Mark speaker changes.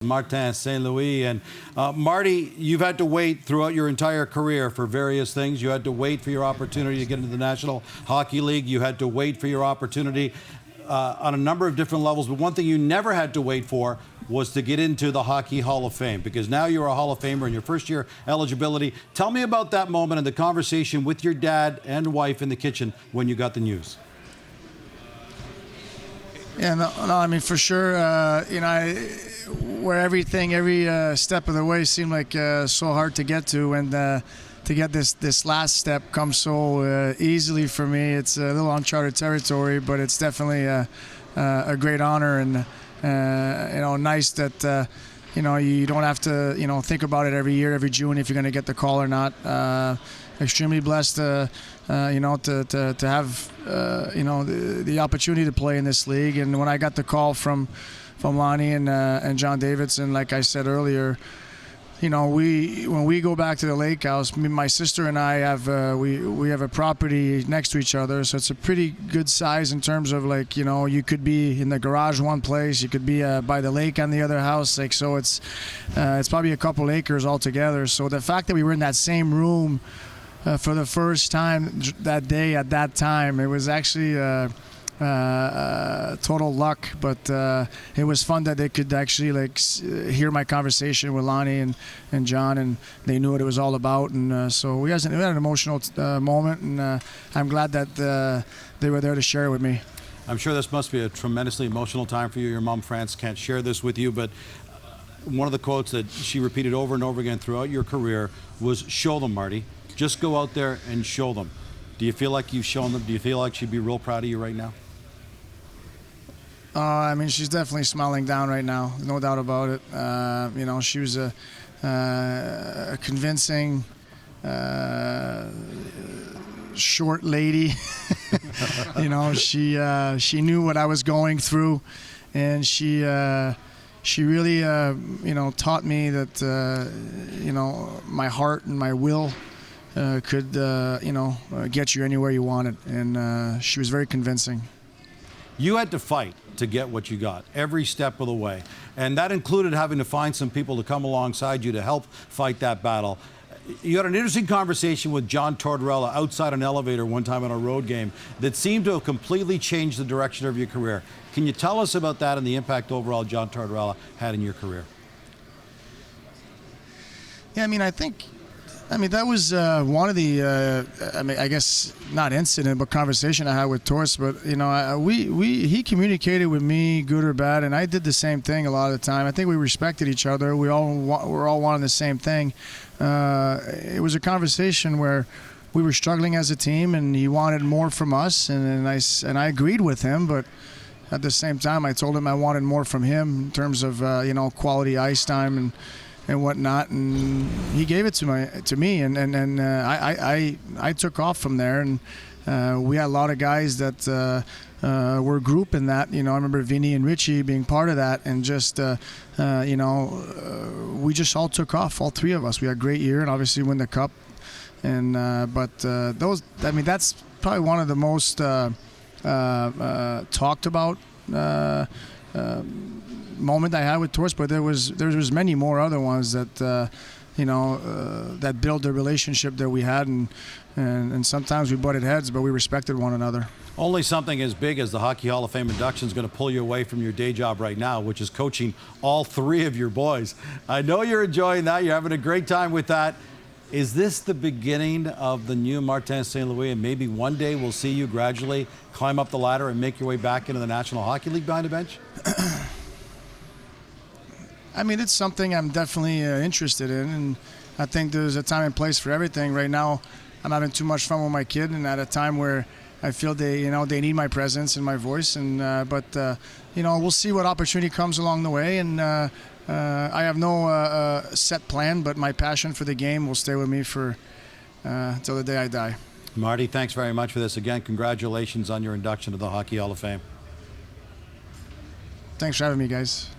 Speaker 1: Martin St. Louis. And Marty, you've had to wait throughout your entire career for various things. You had to wait for your opportunity to get into the National Hockey League. You had to wait for your opportunity on a number of different levels. But one thing you never had to wait for was to get into the Hockey Hall of Fame, because now you're a Hall of Famer in your first year eligibility. Tell me about that moment and the conversation with your dad and wife in the kitchen when you got the news.
Speaker 2: Yeah, no, I mean, for sure, where every step of the way seemed like so hard to get to, and to get this last step come so easily for me. It's a little uncharted territory, but it's definitely a great honor, and nice that you don't have to think about it every year, every June, if you're going to get the call or not. Extremely blessed to have the opportunity to play in this league. And when I got the call from Lonnie and John Davidson, like I said earlier, when we go back to the lake house, my sister and I have we have a property next to each other, so it's a pretty good size in terms of you could be in the garage one place, you could be by the lake on the other house, so it's probably a couple acres altogether. So the fact that we were in that same room for the first time that day at that time, it was actually total luck, but it was fun that they could actually hear my conversation with Lonnie and John, and they knew what it was all about. And so we had an emotional moment, and I'm glad that they were there to share it with me.
Speaker 1: I'm sure this must be a tremendously emotional time for you. Your mom, France, can't share this with you, but one of the quotes that she repeated over and over again throughout your career was, "Show them, Marty. Just go out there and show them." Do you feel like you've shown them? Do you feel like she'd be real proud of you right now?
Speaker 2: I mean, she's definitely smiling down right now, no doubt about it. She was a convincing, short lady. She knew what I was going through, and she really, taught me that, my heart and my will could, get you anywhere you wanted, and she was very convincing.
Speaker 1: You had to fight to get what you got every step of the way, and that included having to find some people to come alongside you to help fight that battle. You had an interesting conversation with John Tortorella outside an elevator one time in a road game that seemed to have completely changed the direction of your career. Can you tell us about that and the impact overall John Tortorella had in your career?
Speaker 2: Yeah, that was one of the, I guess not incident, but conversation I had with Torts. But he communicated with me, good or bad, and I did the same thing a lot of the time. I think we respected each other. We're all wanting the same thing. It was a conversation where we were struggling as a team, and he wanted more from us, and I agreed with him. But at the same time, I told him I wanted more from him in terms of quality ice time and whatnot, and he gave it to me, and I took off from there, and we had a lot of guys that were a group in that. I remember Vinny and Richie being part of that, and just we just all took off, all three of us. We had a great year, and obviously win the cup, and that's probably one of the most talked about moment I had with Torts, but there was many more other ones that that built the relationship that we had, and sometimes we butted heads, but we respected one another.
Speaker 1: Only something as big as the Hockey Hall of Fame induction is going to pull you away from your day job right now, which is coaching all three of your boys. I know you're enjoying that. You're having a great time with that. Is this the beginning of the new Martin St. Louis, and maybe one day we'll see you gradually climb up the ladder and make your way back into the National Hockey League behind a bench?
Speaker 2: It's something I'm definitely interested in, and I think there's a time and place for everything. Right now, I'm having too much fun with my kid, and at a time where I feel they need my presence and my voice. And but we'll see what opportunity comes along the way, and I have no set plan, but my passion for the game will stay with me for till the day I die.
Speaker 1: Marty, thanks very much for this. Again, congratulations on your induction to the Hockey Hall of Fame.
Speaker 2: Thanks for having me, guys.